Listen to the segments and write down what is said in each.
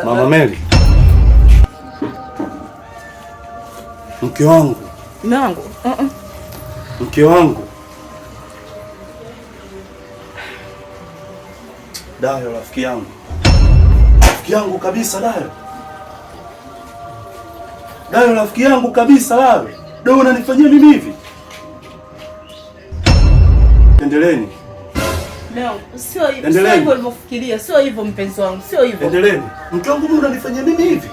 Mama Mary. Mke wangu. Nangu. Mke wangu. Dayo rafiki yangu. Rafiki yangu kabisa Dayo. Dayo rafiki yangu kabisa Dayo. Dayo unanifanyia mimi hivi? Endeleeni. No, sio hivyo. Sio hivyo ulivyofikiria. Sio hivyo mpenzi wangu. Sio hivyo. Endeleeni. Mke wangu mbona unanifanyia mimi hivi?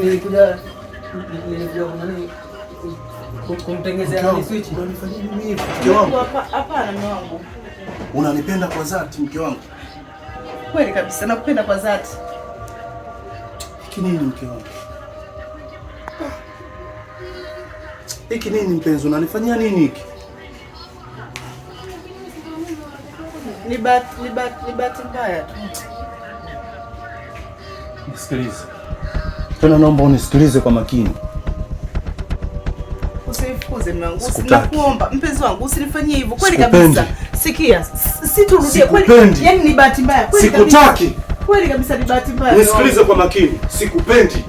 Nilikuja kumtengenezea ni switch. Unanifanyia mimi hivi? Mke wangu. Hapana mume wangu. Unanipenda kwa dhati mke wangu? Kweli kabisa nakupenda kwa dhati. Hiki nini mke wangu? Hiki nini mpenzi, unanifanyia nini hiki? Ni bahati mbaya. Nisikilize. Tena naomba unisikilize kwa makini. Usinifukuze mume wangu. Nakuomba mpenzi wangu usinifanyie hivyo. Kweli kabisa. Sikia, siturudie kweli. Yaani ni bahati mbaya. Kweli kabisa. Sikutaki. Kweli kabisa ni bahati mbaya. Nisikilize kwa makini. Sikupendi.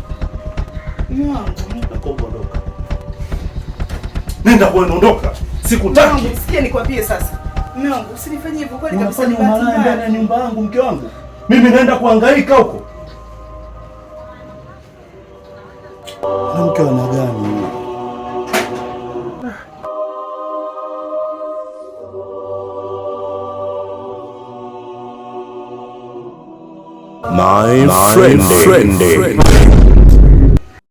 Mume wangu. Nakuomba ondoka. Nenda kwa ondoka. Sikutaki. Sikia nikwambie sasa. Mume wangu usinifanyie hivyo. Kweli kabisa ni bahati mbaya. Ndani ya nyumba yangu mke wangu. Mimi naenda kuhangaika huko. Na mke wa gani? My friend.